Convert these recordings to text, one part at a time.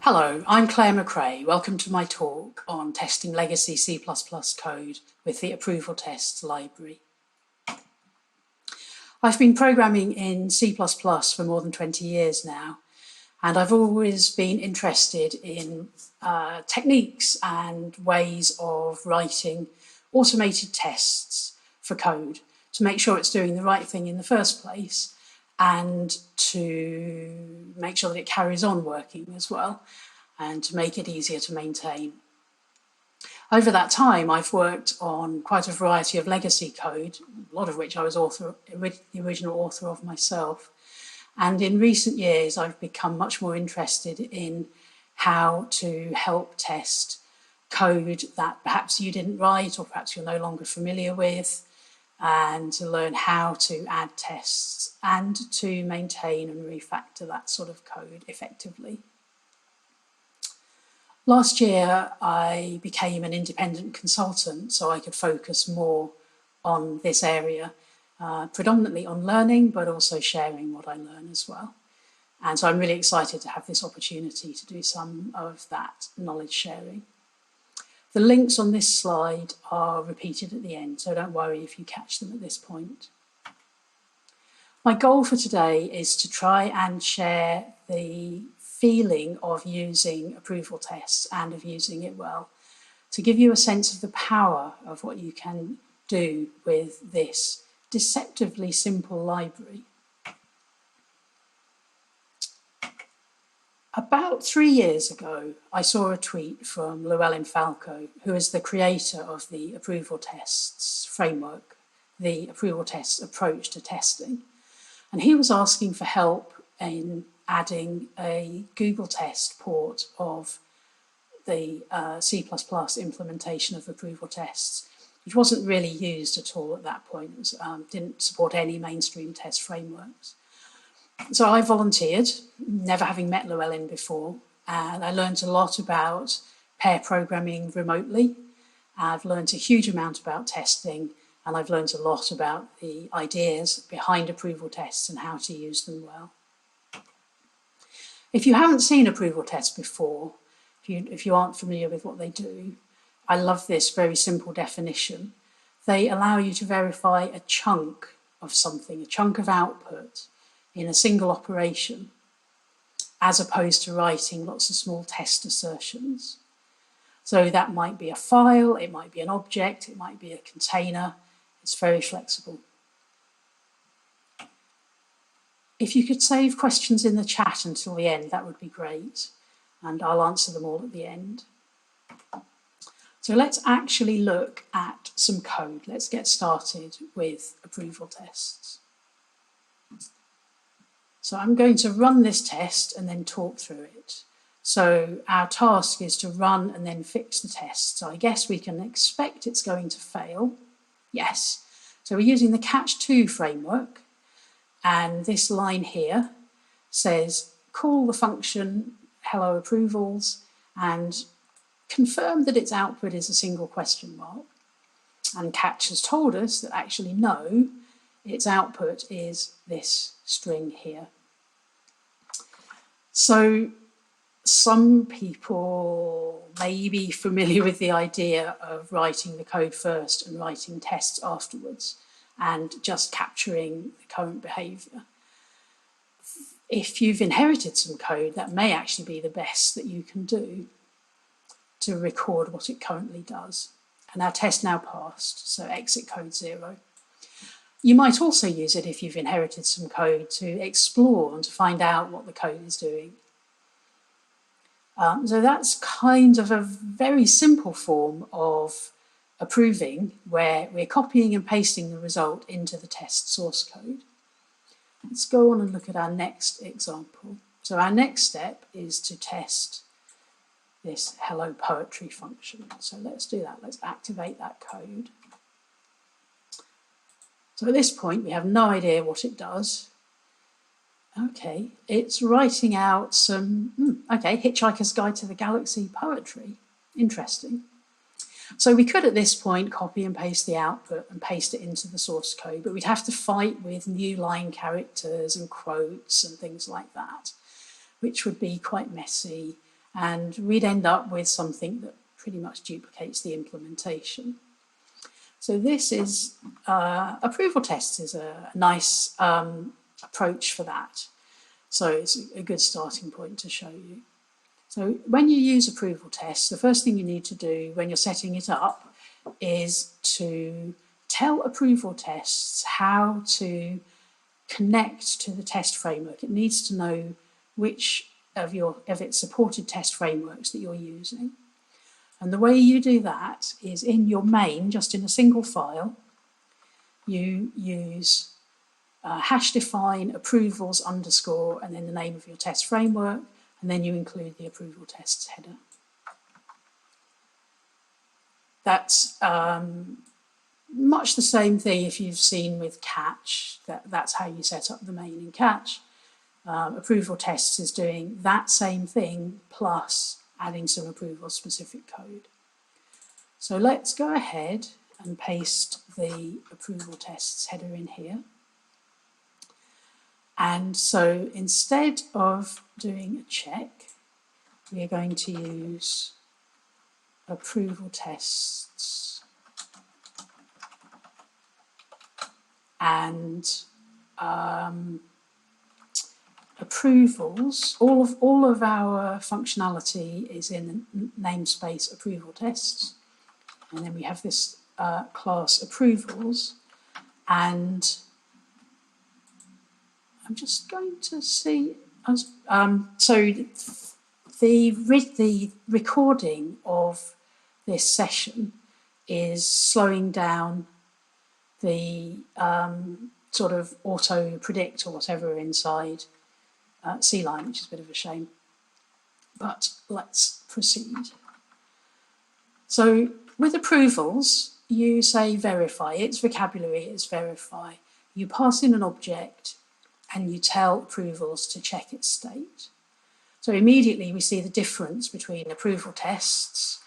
Hello, I'm Clare Macrae. Welcome to my talk on testing legacy C++ code with the approval tests library. I've been programming in C++ for more than 20 years now, and I've always been interested in techniques and ways of writing automated tests for code to make sure it's doing the right thing in the first place and to make sure that it carries on working as well, and to make it easier to maintain. Over that time, I've worked on quite a variety of legacy code, a lot of which I was the original author of myself. And in recent years, I've become much more interested in how to help test code that perhaps you didn't write or perhaps you're no longer familiar with, and to learn how to add tests and to maintain and refactor that sort of code effectively. Last year, I became an independent consultant so I could focus more on this area, predominantly on learning, but also sharing what I learn as well. And so I'm really excited to have this opportunity to do some of that knowledge sharing. The links on this slide are repeated at the end, so don't worry if you catch them at this point. My goal for today is to try and share the feeling of using approval tests and of using it well, to give you a sense of the power of what you can do with this deceptively simple library. About 3 years ago, I saw a tweet from Llewellyn Falco, who is the creator of the approval tests framework, the approval tests approach to testing. And he was asking for help in adding a Google test port of the C++ implementation of approval tests, which wasn't really used at all at that point. It was, didn't support any mainstream test frameworks. So I volunteered, never having met Llewellyn before, and I learned a lot about pair programming remotely. I've learned a huge amount about testing, and I've learned a lot about the ideas behind approval tests and how to use them well. If you haven't seen approval tests before, if you aren't familiar with what they do, I love this very simple definition. They allow you to verify a chunk of something, a chunk of output, in a single operation, as opposed to writing lots of small test assertions. So that might be a file, it might be an object, it might be a container. It's very flexible. If you could save questions in the chat until the end, that would be great, and I'll answer them all at the end. So let's actually look at some code. Let's get started with approval tests. So I'm going to run this test and then talk through it. So our task is to run and then fix the test. So I guess we can expect it's going to fail. Yes. So we're using the catch2 framework. And this line here says, call the function hello approvals and confirm that its output is a single question mark. And catch has told us that actually no, its output is this string here. So some people may be familiar with the idea of writing the code first and writing tests afterwards and just capturing the current behaviour. If you've inherited some code, that may actually be the best that you can do to record what it currently does. And our test now passed, so exit code 0. You might also use it if you've inherited some code to explore and to find out what the code is doing. So that's kind of a very simple form of approving, where we're copying and pasting the result into the test source code. Let's go on and look at our next example. So our next step is to test this hello poetry function. So let's do that. Let's activate that code. So at this point, we have no idea what it does. Okay, it's writing out some, Hitchhiker's Guide to the Galaxy poetry. Interesting. So we could at this point copy and paste the output and paste it into the source code, but we'd have to fight with new line characters and quotes and things like that, which would be quite messy and we'd end up with something that pretty much duplicates the implementation. So this is, approval tests is a nice approach for that. So it's a good starting point to show you. So when you use approval tests, the first thing you need to do when you're setting it up is to tell approval tests how to connect to the test framework. It needs to know which of its supported test frameworks that you're using. And the way you do that is in your main, just in a single file, you use hash define approvals underscore and then the name of your test framework, and then you include the approval tests header. That's much the same thing if you've seen with catch. That's how you set up the main in catch. Approval tests is doing that same thing plus adding some approval specific code. So let's go ahead and paste the approval tests header in here. And so instead of doing a check, we are going to use approval tests and approvals. All of our functionality is in namespace approval tests, and then we have this class approvals, and I'm just going to see. So the recording of this session is slowing down the sort of auto predict or whatever inside CLine, which is a bit of a shame. But let's proceed. So with approvals, you say verify. Its vocabulary is verify. You pass in an object and you tell approvals to check its state. So immediately we see the difference between approval tests,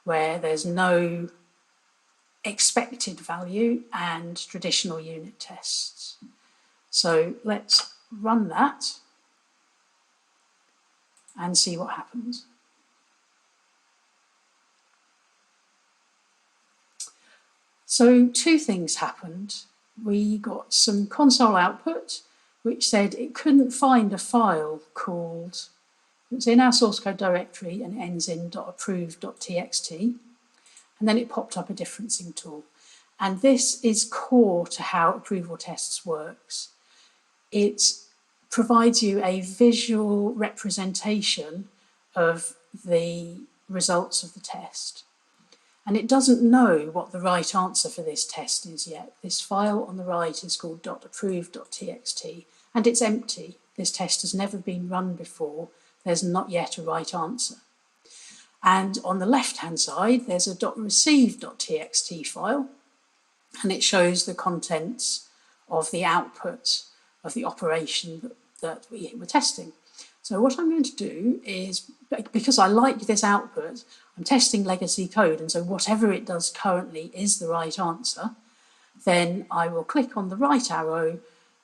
where there's no expected value, and traditional unit tests. So let's run that and see what happens. So two things happened. We got some console output which said it couldn't find a file called, it's in our source code directory and it ends in .approve.txt, and then it popped up a differencing tool. And this is core to how approval tests works. It provides you a visual representation of the results of the test. And it doesn't know what the right answer for this test is yet. This file on the right is called .approve.txt, and it's empty. This test has never been run before. There's not yet a right answer. And on the left-hand side, there's a .receive.txt file, and it shows the contents of the output of the operation that we were testing. So what I'm going to do is, because I like this output, I'm testing legacy code, and so whatever it does currently is the right answer. Then I will click on the right arrow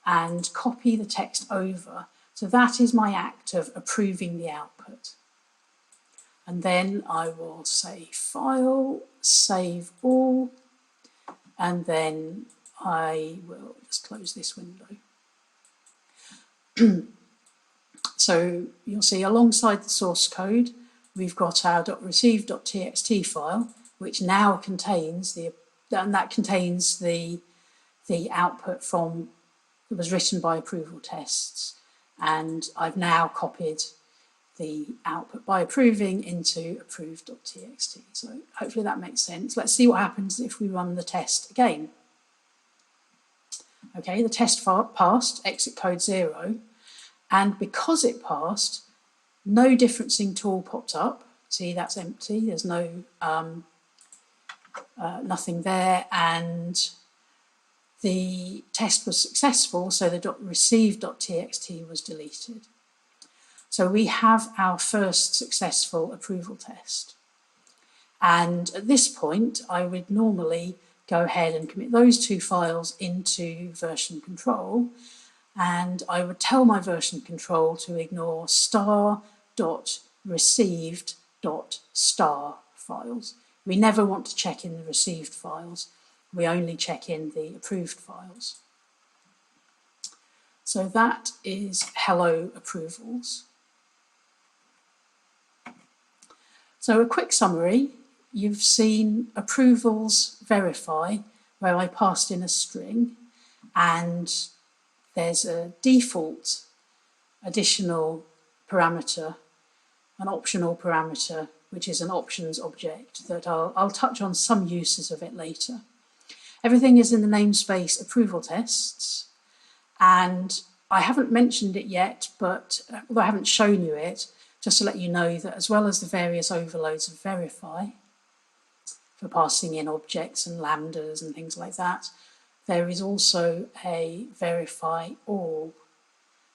and copy the text over. So that is my act of approving the output. And then I will say File, Save All, and then I will just close this window. So you'll see alongside the source code, we've got our .receive.txt file, which now contains the output from that was written by approval tests. And I've now copied the output by approving into approve.txt. So hopefully that makes sense. Let's see what happens if we run the test again. Okay, the test passed, exit code 0. And because it passed, no differencing tool popped up. See, that's empty. There's no nothing there, and the test was successful, so the .receive.txt was deleted. So we have our first successful approval test. And at this point, I would normally go ahead and commit those two files into version control, and I would tell my version control to ignore star.receive.txt received.star files. We never want to check in the received files. We only check in the approved files. So that is hello approvals. So a quick summary, you've seen approvals verify, where I passed in a string, and there's a default additional parameter, an optional parameter, which is an options object that I'll touch on some uses of it later. Everything is in the namespace approval tests, and I haven't mentioned it yet, but although I haven't shown you it, just to let you know that as well as the various overloads of verify, for passing in objects and lambdas and things like that, there is also a verify all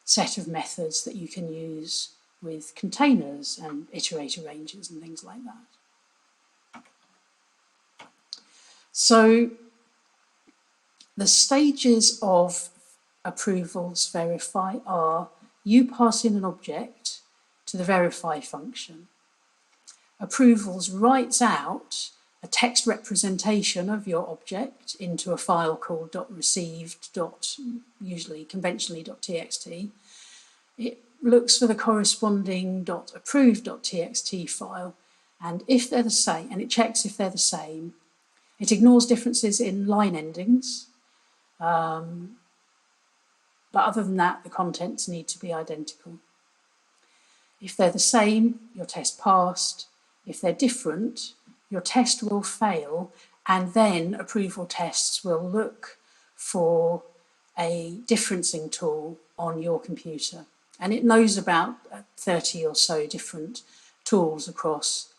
set of methods that you can use with containers and iterator ranges and things like that. So the stages of approvals verify are: you pass in an object to the verify function. Approvals writes out a text representation of your object into a file called .received, usually conventionally .txt. It looks for the corresponding .approved.txt file, and if they're the same, and it checks if they're the same. It ignores differences in line endings, but other than that, the contents need to be identical. If they're the same, your test passed. If they're different, your test will fail, and then approval tests will look for a differencing tool on your computer. And it knows about 30 or so different tools across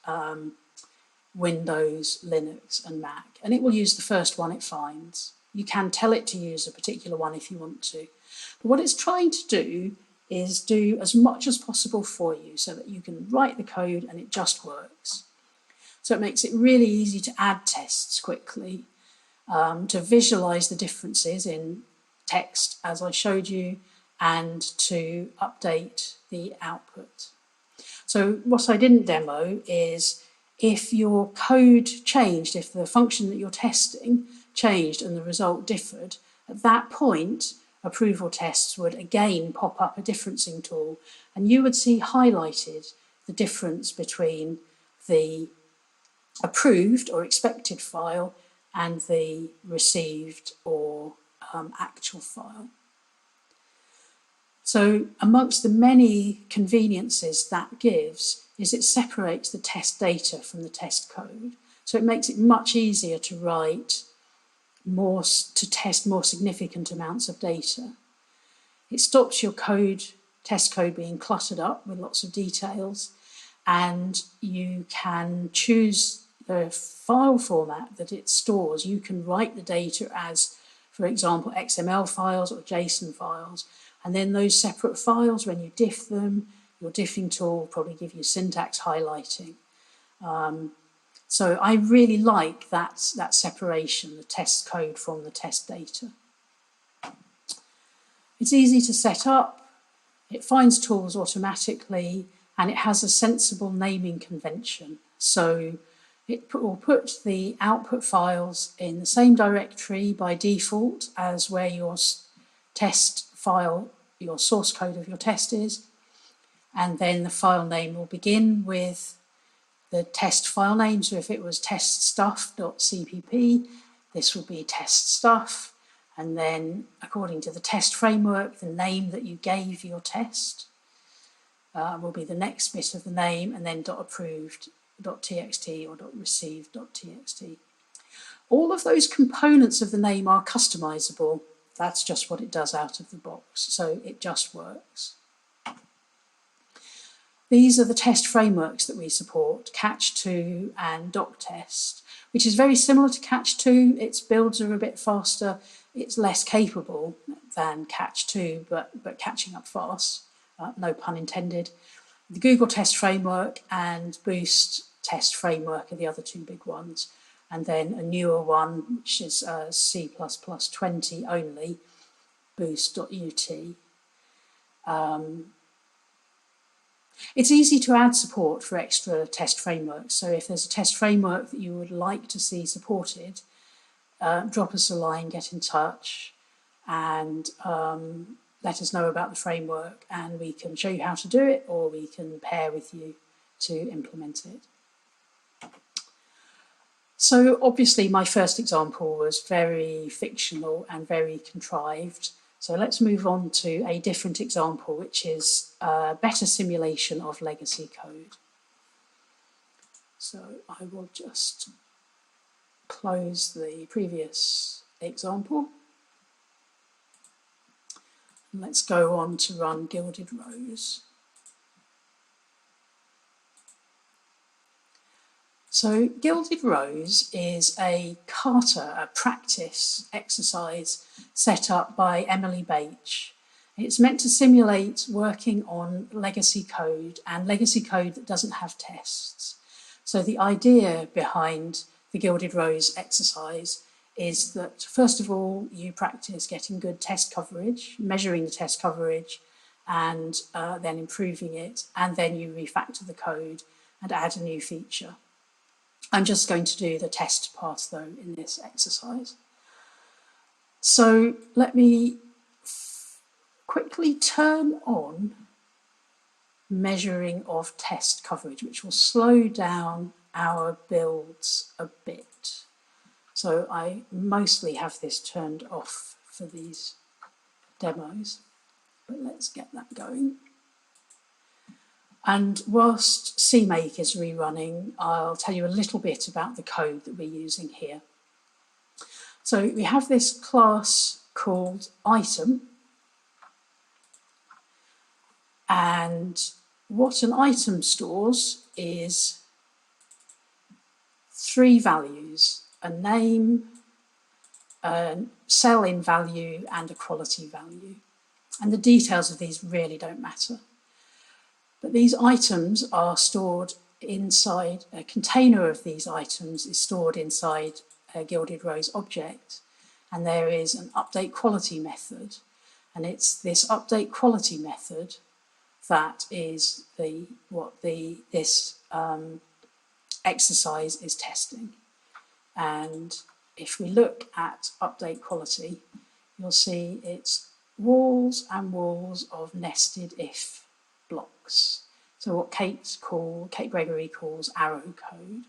Windows, Linux and Mac. And it will use the first one it finds. You can tell it to use a particular one if you want to. But what it's trying to do is do as much as possible for you so that you can write the code and it just works. So it makes it really easy to add tests quickly, to visualize the differences in text as I showed you, and to update the output. So what I didn't demo is if your code changed, if the function that you're testing changed and the result differed, at that point, approval tests would again pop up a differencing tool, and you would see highlighted the difference between the approved or expected file and the received or actual file. So amongst the many conveniences that gives is it separates the test data from the test code. So it makes it much easier to write more, to test more significant amounts of data. It stops your code, test code, being cluttered up with lots of details, and you can choose the file format that it stores. You can write the data as, for example, XML files or JSON files, and then those separate files, when you diff them, your diffing tool will probably give you syntax highlighting. So I really like that separation, the test code from the test data. It's easy to set up, it finds tools automatically, and it has a sensible naming convention. So it will put the output files in the same directory by default as where your test file, your source code of your test is, and then the file name will begin with the test file name. So if it was teststuff.cpp, this will be teststuff, and then according to the test framework, the name that you gave your test will be the next bit of the name, and then .approved.txt or .received.txt. All of those components of the name are customizable. That's just what it does out of the box, so it just works. These are the test frameworks that we support, Catch2 and DocTest, which is very similar to Catch2. Its builds are a bit faster. It's less capable than Catch2, but catching up fast, no pun intended. The Google Test Framework and Boost Test Framework are the other two big ones. And then a newer one, which is C++20 only, boost.ut. It's easy to add support for extra test frameworks. So if there's a test framework that you would like to see supported, drop us a line, get in touch, and let us know about the framework, and we can show you how to do it, or we can pair with you to implement it. So obviously my first example was very fictional and very contrived. So let's move on to a different example, which is a better simulation of legacy code. So I will just close the previous example. Let's go on to run Gilded Rose. So Gilded Rose is a kata, a practice exercise set up by Emily Bache. It's meant to simulate working on legacy code and legacy code that doesn't have tests. So the idea behind the Gilded Rose exercise is that, first of all, you practice getting good test coverage, measuring the test coverage, and then improving it, and then you refactor the code and add a new feature. I'm just going to do the test part, though, in this exercise. So let me quickly turn on measuring of test coverage, which will slow down our builds a bit. So I mostly have this turned off for these demos, but let's get that going. And whilst CMake is rerunning, I'll tell you a little bit about the code that we're using here. So we have this class called item, and what an item stores is 3 values: a name, a cell in value, and a quality value. And the details of these really don't matter. But these items are stored inside, a container of these items is stored inside a Gilded Rose object, and there is an update quality method. And it's this update quality method that is what this exercise is testing. And if we look at update quality, you'll see it's walls and walls of nested if blocks. So what Kate Gregory calls arrow code.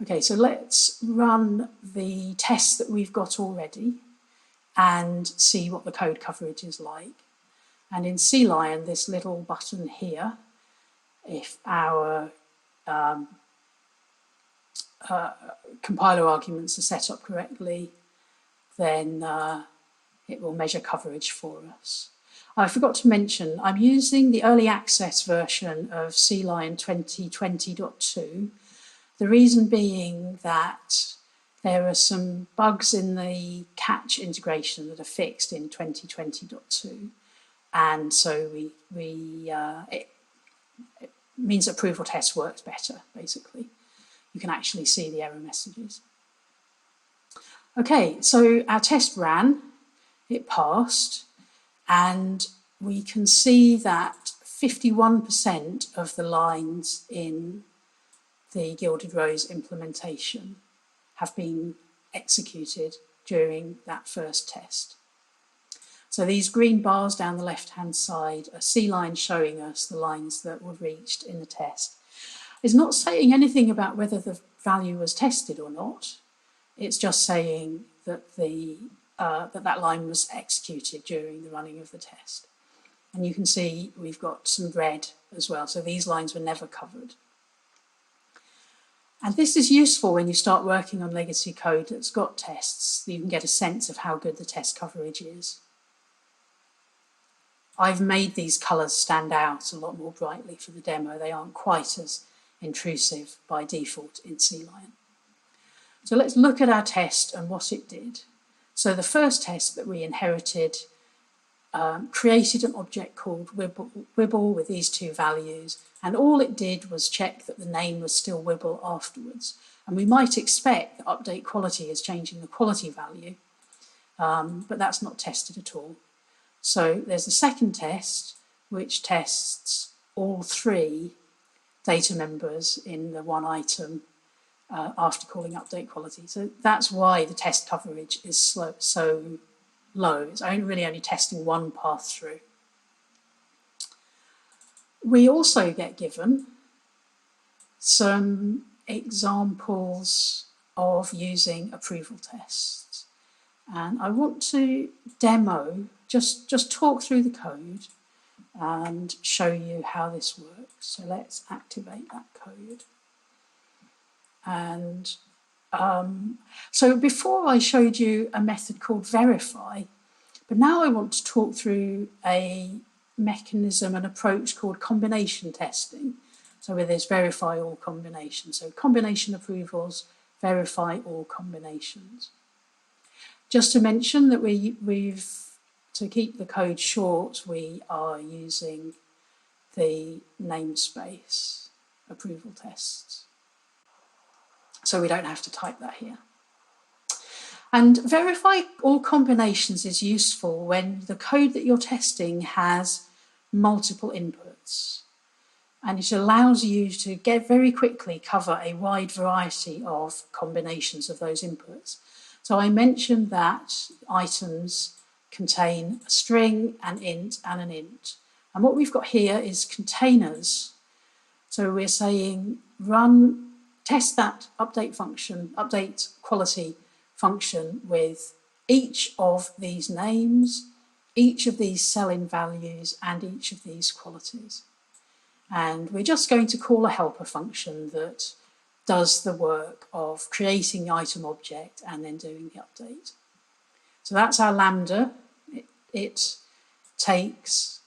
Okay, so let's run the tests that we've got already and see what the code coverage is like. And in CLion, this little button here, if our compiler arguments are set up correctly, then it will measure coverage for us. I forgot to mention, I'm using the early access version of CLion 2020.2. The reason being that there are some bugs in the catch integration that are fixed in 2020.2. And so it means that proof of test works better, basically. You can actually see the error messages. Okay, so our test ran, it passed, and we can see that 51% of the lines in the Gilded Rose implementation have been executed during that first test. So these green bars down the left-hand side are C-lines showing us the lines that were reached in the test. It's not saying anything about whether the value was tested or not. It's just saying that that line was executed during the running of the test. And you can see we've got some red as well. So these lines were never covered. And this is useful when you start working on legacy code that's got tests. You can get a sense of how good the test coverage is. I've made these colours stand out a lot more brightly for the demo. They aren't quite as intrusive by default in CLion. So let's look at our test and what it did. So the first test that we inherited created an object called Wibble with these 2 values, and all it did was check that the name was still Wibble afterwards. And we might expect that update quality is changing the quality value, but that's not tested at all. So there's a second test, which tests all 3 data members in the one item after calling update quality. So that's why the test coverage is so low. It's really only testing one path through. We also get given some examples of using approval tests. And I want to demo, just talk through the code and show you how this works. So let's activate that code. And so before I showed you a method called verify, but now I want to talk through a mechanism, an approach called combination testing. So with this verify all combinations. So combination approvals, verify all combinations. Just to mention that to keep the code short, we are using the namespace approval tests. So we don't have to type that here. And verify all combinations is useful when the code that you're testing has multiple inputs. And it allows you to very quickly cover a wide variety of combinations of those inputs. So I mentioned that items contain a string, an int, and an int. And what we've got here is containers. So we're saying test that update quality function with each of these names, each of these cell-in values, and each of these qualities. And we're just going to call a helper function that does the work of creating the item object and then doing the update. So that's our lambda. It takes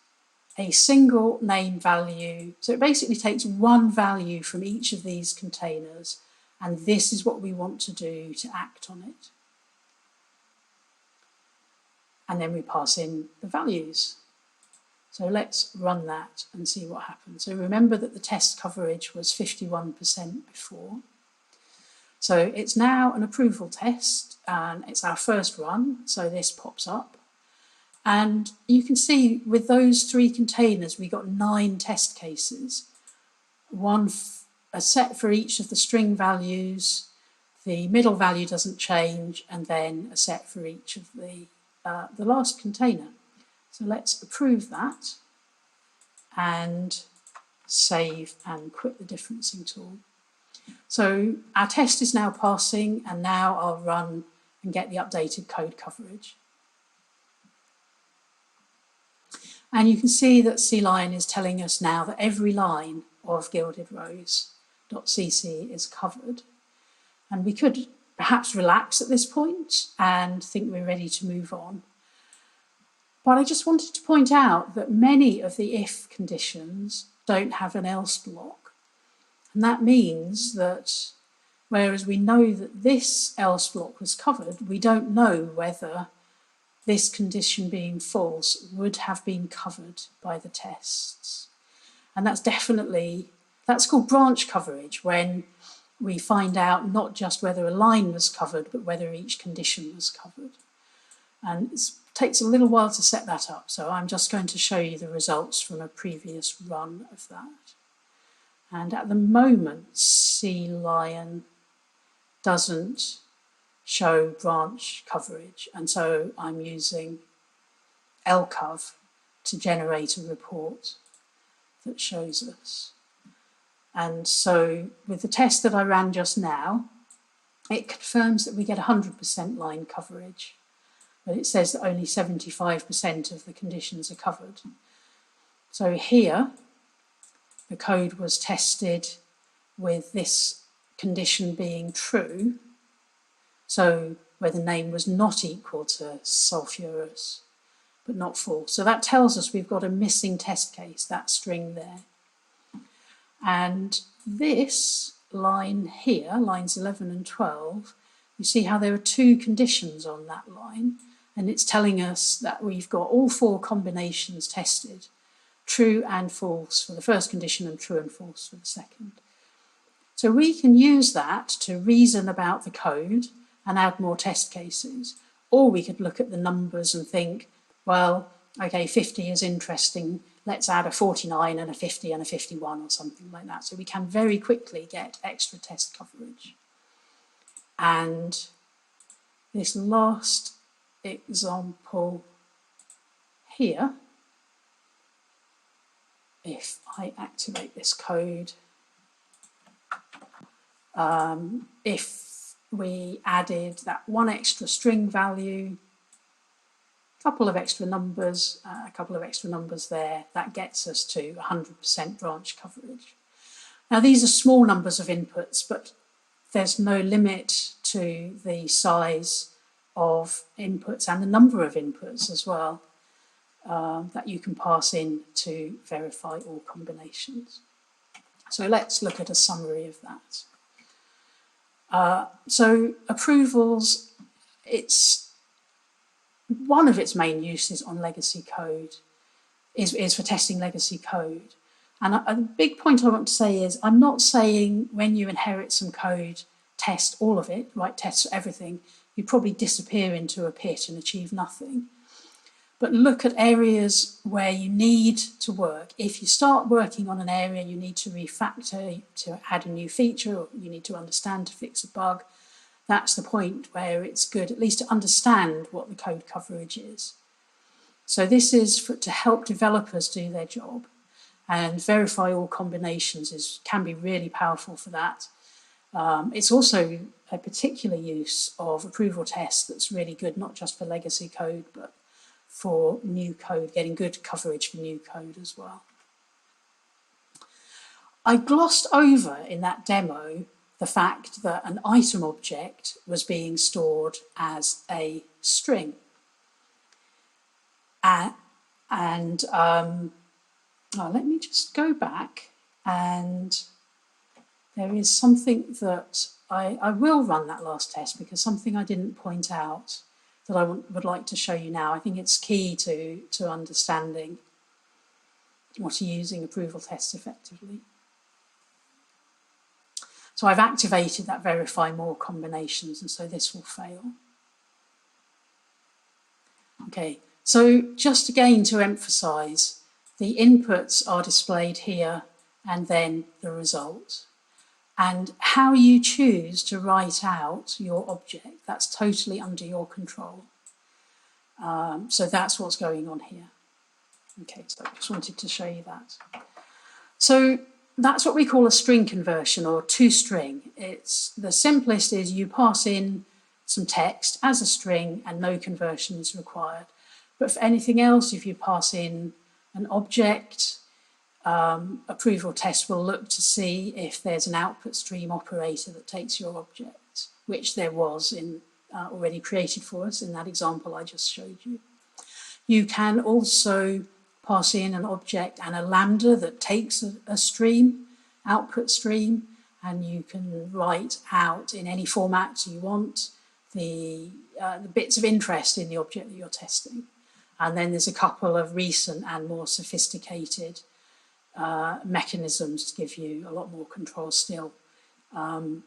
a single name value. So it basically takes one value from each of these containers, and this is what we want to do to act on it. And then we pass in the values. So let's run that and see what happens. So remember that the test coverage was 51% before. So it's now an approval test, and it's our first run, so this pops up. And you can see with those 3 containers, we got 9 test cases. A set for each of the string values, the middle value doesn't change, and then a set for each of the last container. So let's approve that and save and quit the differencing tool. So our test is now passing, and now I'll run and get the updated code coverage. And you can see that CLion is telling us now that every line of gilded rose.cc is covered. And we could perhaps relax at this point and think we're ready to move on. But I just wanted to point out that many of the if conditions don't have an else block. And that means that whereas we know that this else block was covered, we don't know whether this condition being false would have been covered by the tests. And that's called branch coverage, when we find out not just whether a line was covered, but whether each condition was covered. And it takes a little while to set that up, so I'm just going to show you the results from a previous run of that. And at the moment, CLion doesn't show branch coverage, and so I'm using lcov to generate a report that shows us. And so with the test that I ran just now, it confirms that we get 100% line coverage, but it says that only 75% of the conditions are covered. So here, the code was tested with this condition being true, so where the name was not equal to sulfurous, but not false. So that tells us we've got a missing test case, that string there. And this line here, lines 11 and 12, you see how there are 2 conditions on that line, and it's telling us that we've got all 4 combinations tested, true and false for the first condition and true and false for the second. So we can use that to reason about the code and add more test cases. Or we could look at the numbers and think, well, okay, 50 is interesting. let's add a 49 and a 50 and a 51 or something like that. So we can very quickly get extra test coverage. And this last example here, if I activate this code, if we added that one extra string value, a couple of extra numbers there, that gets us to 100% branch coverage. Now these are small numbers of inputs, but there's no limit to the size of inputs and the number of inputs as well that you can pass in to verify all combinations. So let's look at a summary of that. So approvals, one of its main uses on legacy code is for testing legacy code. And a big point I want to say is, I'm not saying when you inherit some code, test all of it, write tests for everything. You probably disappear into a pit and achieve nothing. But look at areas where you need to work. If you start working on an area, you need to refactor to add a new feature, or you need to understand to fix a bug. That's the point where it's good at least to understand what the code coverage is. So this is to help developers do their job, and verify all combinations can be really powerful for that. It's also a particular use of approval tests that's really good, not just for legacy code, but for new code, getting good coverage for new code as well. I glossed over in that demo the fact that an item object was being stored as a string. Let me just go back, and there is something that I will run that last test, because something I didn't point out that I would like to show you now. I think it's key to understanding or to using approval tests effectively. So I've activated that verify more combinations, and so this will fail. Okay, so just again to emphasize, the inputs are displayed here and then the result. And how you choose to write out your object, that's totally under your control. So that's what's going on here. Okay, so I just wanted to show you that. So that's what we call a string conversion, or toString. It's the simplest is you pass in some text as a string and no conversion is required. But for anything else, if you pass in an object, approval test will look to see if there's an output stream operator that takes your object, which there was already created for us in that example I just showed you. You can also pass in an object and a lambda that takes a stream, output stream, and you can write out in any format you want the bits of interest in the object that you're testing. And then there's a couple of recent and more sophisticated mechanisms to give you a lot more control still. But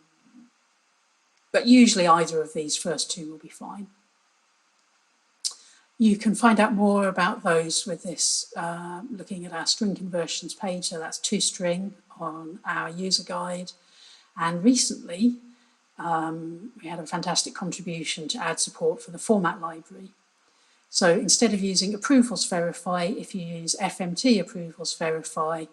usually either of these first two will be fine. You can find out more about those with this, looking at our string conversions page. So that's toString on our user guide. And recently, we had a fantastic contribution to add support for the format library. So instead of using approvals verify, if you use FMT approvals verify,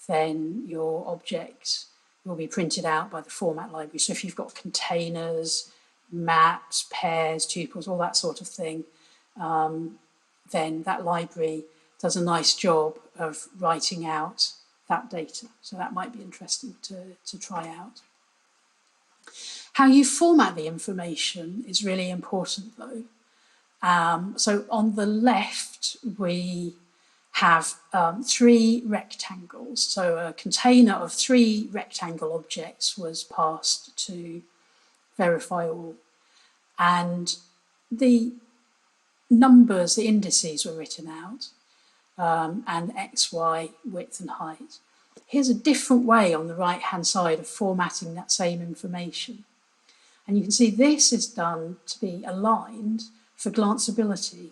then your object will be printed out by the format library. So if you've got containers, maps, pairs, tuples, all that sort of thing, then that library does a nice job of writing out that data. So that might be interesting to try out. How you format the information is really important though. So on the left, we have 3 rectangles. So a container of 3 rectangle objects was passed to verify all. And the numbers, the indices were written out, and X, Y, width and height. Here's a different way on the right-hand side of formatting that same information. And you can see this is done to be aligned for glanceability.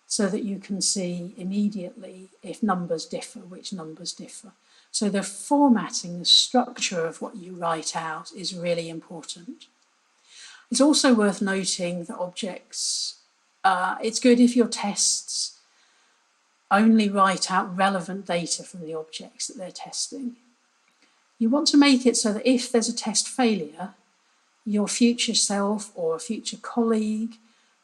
so that you can see immediately if numbers differ, which numbers differ. So the formatting, the structure of what you write out is really important. It's also worth noting that objects, it's good if your tests only write out relevant data from the objects that they're testing. You want to make it so that if there's a test failure, your future self or a future colleague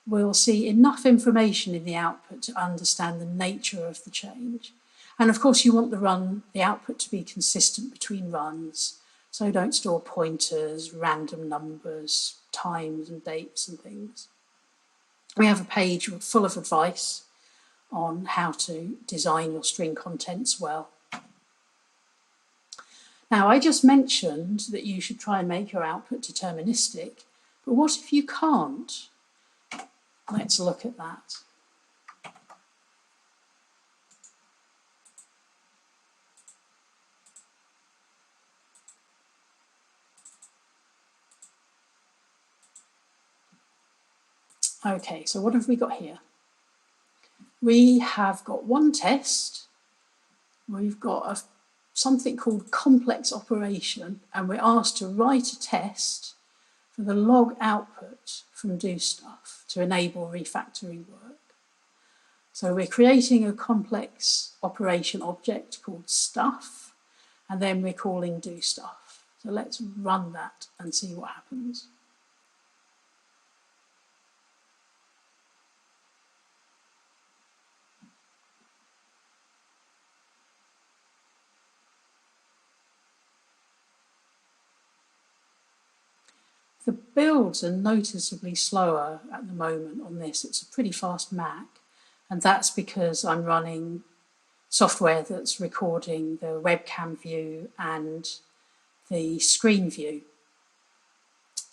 will see enough information in the output to understand the nature of the change. And of course, you want the output to be consistent between runs, so don't store pointers, random numbers, times and dates and things. We have a page full of advice on how to design your string contents well. Now, I just mentioned that you should try and make your output deterministic, but what if you can't? Let's look at that. Okay, so what have we got here? We have got one test. We've got something called complex operation, and we're asked to write a test for the log output from do stuff to enable refactoring work. So we're creating a complex operation object called stuff, and then we're calling do stuff. So let's run that and see what happens. The builds are noticeably slower at the moment on this. It's a pretty fast Mac, and that's because I'm running software that's recording the webcam view and the screen view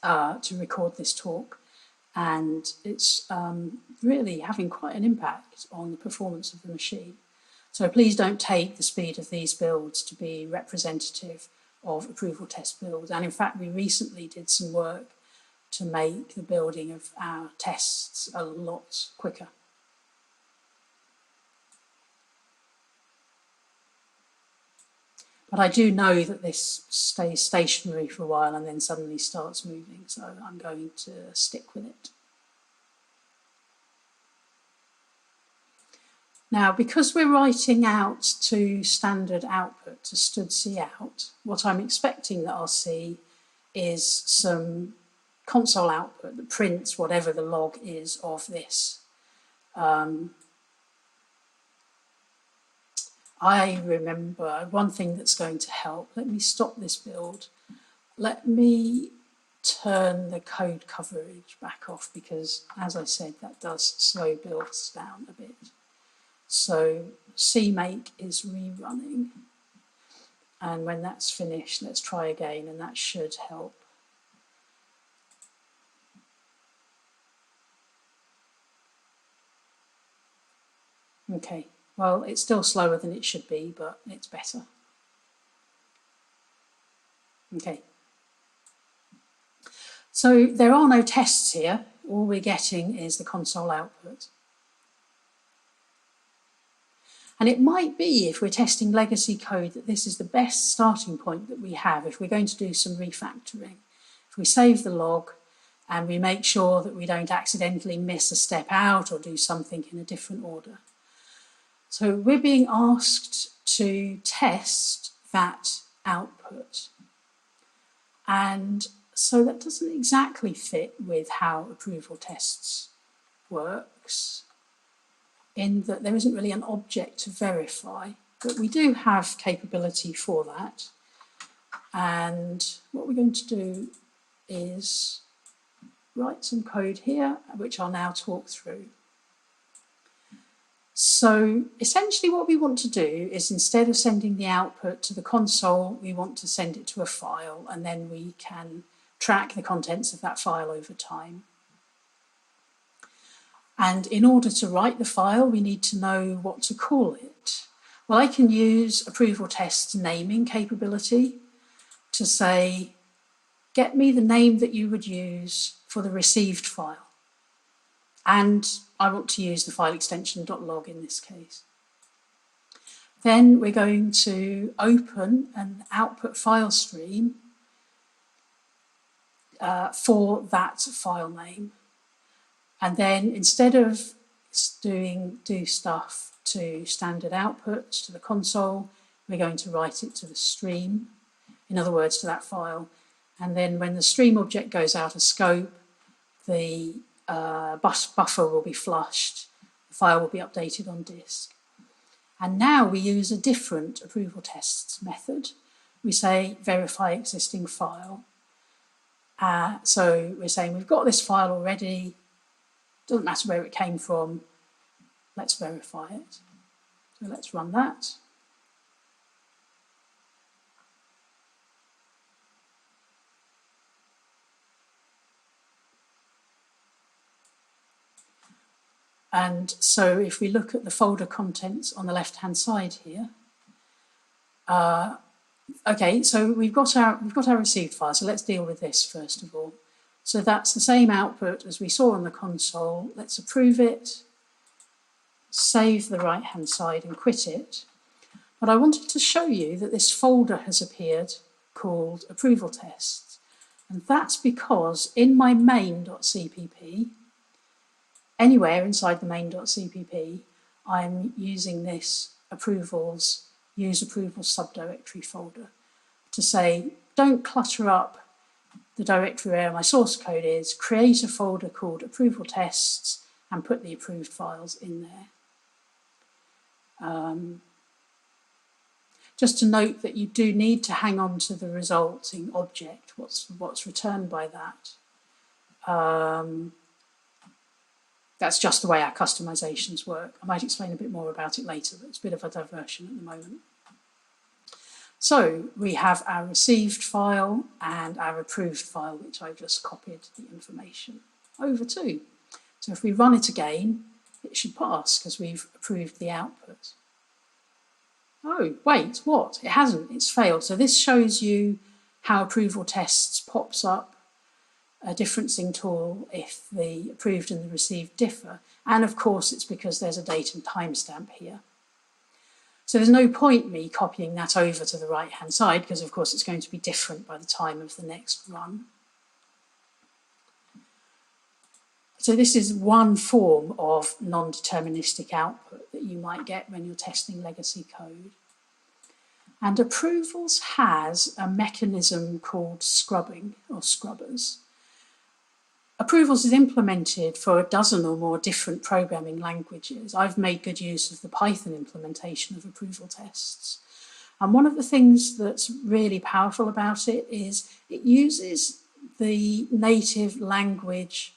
to record this talk, and it's really having quite an impact on the performance of the machine. So please don't take the speed of these builds to be representative of approval test builds. And in fact, we recently did some work to make the building of our tests a lot quicker. But I do know that this stays stationary for a while and then suddenly starts moving, so I'm going to stick with it. Now, because we're writing out to standard output, to std cout, what I'm expecting that I'll see is some console output that prints whatever the log is of this. I remember one thing that's going to help. Let me stop this build. Let me turn the code coverage back off because, as I said, that does slow builds down a bit. So CMake is rerunning, and when that's finished, let's try again, and that should help. Okay, well, it's still slower than it should be, but it's better. Okay. So there are no tests here. All we're getting is the console output. And it might be, if we're testing legacy code, that this is the best starting point that we have if we're going to do some refactoring. If we save the log and we make sure that we don't accidentally miss a step out or do something in a different order. So we're being asked to test that output. And so that doesn't exactly fit with how approval tests works, in that there isn't really an object to verify, but we do have capability for that. And what we're going to do is write some code here, which I'll now talk through. So essentially what we want to do is, instead of sending the output to the console, we want to send it to a file, and then we can track the contents of that file over time. And in order to write the file, we need to know what to call it. Well, I can use approval test's naming capability to say, get me the name that you would use for the received file. And I want to use the file extension .log in this case. Then we're going to open an output file stream for that file name. And then instead of do stuff to standard output, to the console, we're going to write it to the stream, in other words, to that file. And then when the stream object goes out of scope, the buffer will be flushed, the file will be updated on disk. And now we use a different approval tests method. We say verify existing file. So we're saying we've got this file already, doesn't matter where it came from, let's verify it. So let's run that. And so if we look at the folder contents on the left-hand side here, okay, so we've got our received file. So let's deal with this first of all. So that's the same output as we saw on the console. Let's approve it, save the right-hand side and quit it. But I wanted to show you that this folder has appeared called approval tests. And that's because in my main.cpp, anywhere inside the main.cpp, I'm using this use approvals subdirectory folder to say, don't clutter up the directory where my source code is, create a folder called approval tests and put the approved files in there. Just to note that you do need to hang on to the resulting object, what's returned by that. That's just the way our customizations work. I might explain a bit more about it later, but it's a bit of a diversion at the moment. So we have our received file and our approved file, which I've just copied the information over to. So if we run it again, it should pass because we've approved the output. Oh, wait, what? It hasn't, it's failed. So this shows you how approval tests pops up a differencing tool if the approved and the received differ. And of course, it's because there's a date and timestamp here. So there's no point me copying that over to the right-hand side because of course it's going to be different by the time of the next run. So this is one form of non-deterministic output that you might get when you're testing legacy code. And approvals has a mechanism called scrubbing or scrubbers. Approvals is implemented for a dozen or more different programming languages. I've made good use of the Python implementation of approval tests. And one of the things that's really powerful about it is it uses the native language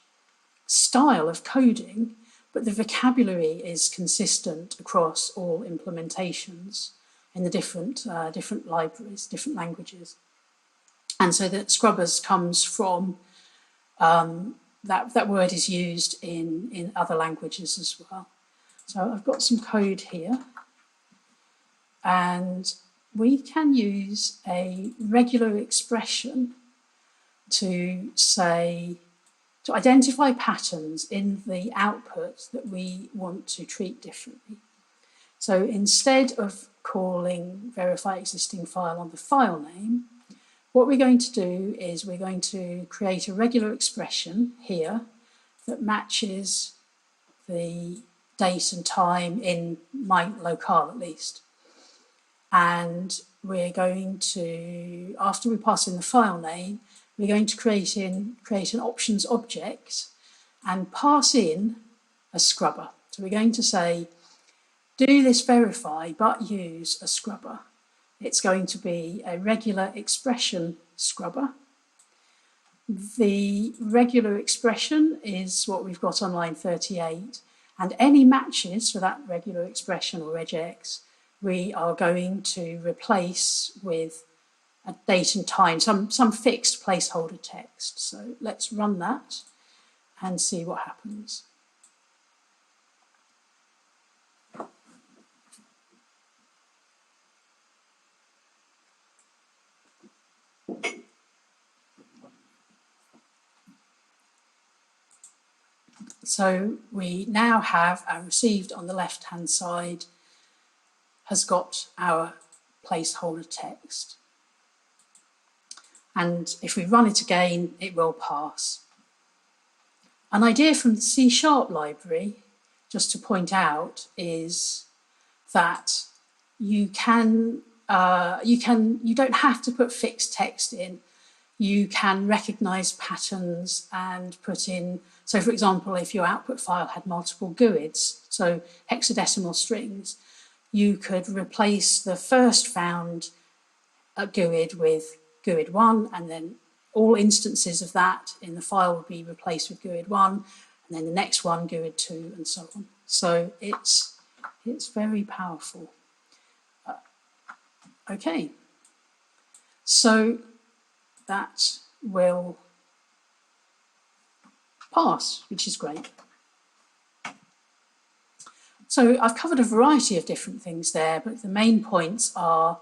style of coding, but the vocabulary is consistent across all implementations in the different libraries, different languages. And so that scrubbers comes from that word is used in other languages as well. So I've got some code here, and we can use a regular expression to identify patterns in the output that we want to treat differently. So instead of calling verify existing file on the file name, what we're going to do is we're going to create a regular expression here that matches the date and time in my locale at least. And we're going to, after we pass in the file name, we're going to create an options object and pass in a scrubber. So we're going to say, do this verify, but use a scrubber. It's going to be a regular expression scrubber. The regular expression is what we've got on line 38, and any matches for that regular expression or regex, we are going to replace with a date and time, some fixed placeholder text. So let's run that and see what happens. So we now have our received on the left-hand side has got our placeholder text. And if we run it again, it will pass. An idea from the C# library, just to point out, is that you don't have to put fixed text in. You can recognise patterns and put in, so for example, if your output file had multiple GUIDs, so hexadecimal strings, you could replace the first found GUID with GUID 1, and then all instances of that in the file would be replaced with GUID 1, and then the next one GUID 2, and so on. So it's very powerful. Okay, so that will pass, which is great. So I've covered a variety of different things there, but the main points are,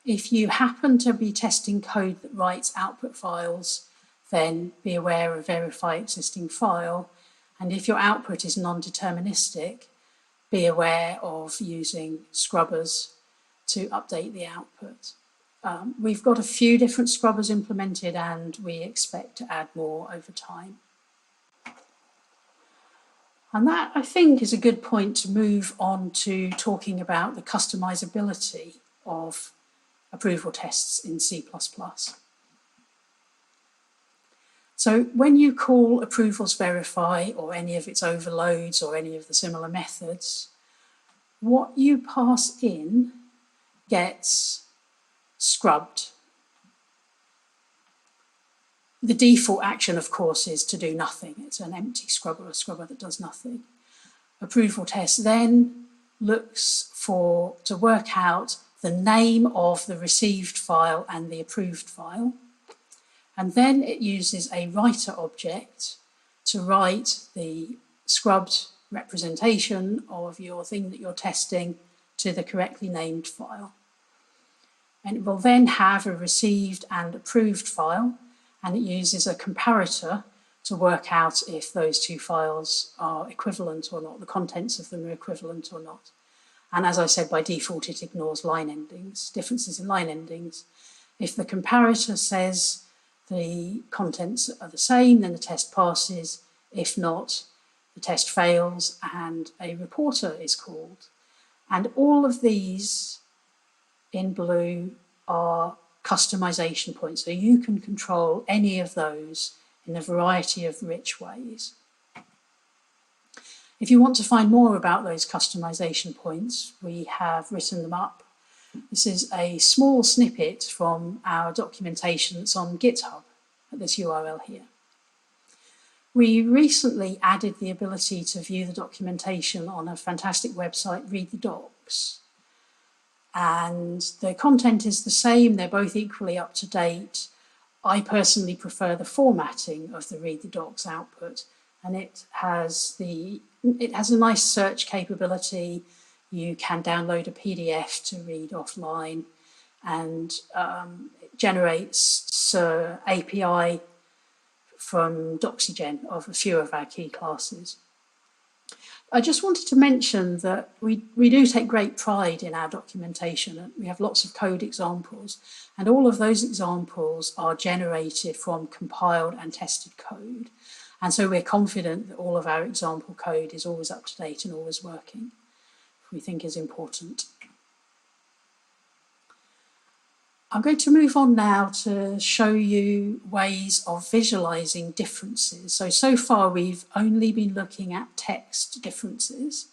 if you happen to be testing code that writes output files, then be aware of verify existing file. And if your output is non-deterministic, be aware of using scrubbers to update the output. We've got a few different scrubbers implemented, and we expect to add more over time. And that, I think, is a good point to move on to talking about the customizability of approval tests in C++. So when you call approvals verify or any of its overloads or any of the similar methods, what you pass in gets scrubbed. The default action, of course, is to do nothing. It's an empty scrubber, a scrubber that does nothing. Approval test then looks to work out the name of the received file and the approved file. And then it uses a writer object to write the scrubbed representation of your thing that you're testing to the correctly named file. And it will then have a received and approved file, and it uses a comparator to work out if those two files are equivalent or not, the contents of them are equivalent or not. And as I said, by default, it ignores line endings, differences in line endings. If the comparator says the contents are the same, then the test passes. If not, the test fails and a reporter is called. And all of these in blue are customization points, so you can control any of those in a variety of rich ways. If you want to find more about those customization points, we have written them up. This is a small snippet from our documentation that's on GitHub at this URL here. We recently added the ability to view the documentation on a fantastic website, Read the Docs. And the content is the same, they're both equally up to date. I personally prefer the formatting of the Read the Docs output, and it has a nice search capability. You can download a PDF to read offline, and it generates API from Doxygen of a few of our key classes. I just wanted to mention that we do take great pride in our documentation. We have lots of code examples, and all of those examples are generated from compiled and tested code. And so we're confident that all of our example code is always up to date and always working, which we think is important. I'm going to move on now to show you ways of visualizing differences. So far we've only been looking at text differences,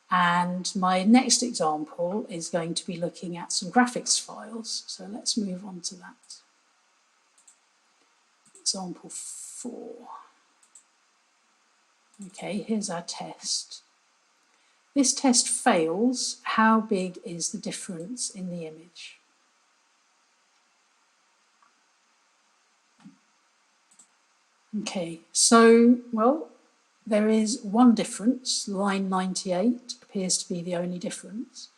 and my next example is going to be looking at some graphics files. So let's move on to that. Example 4. Okay, here's our test. This test fails. How big is the difference in the image? Okay, so, well, there is one difference. Line 98 appears to be the only difference.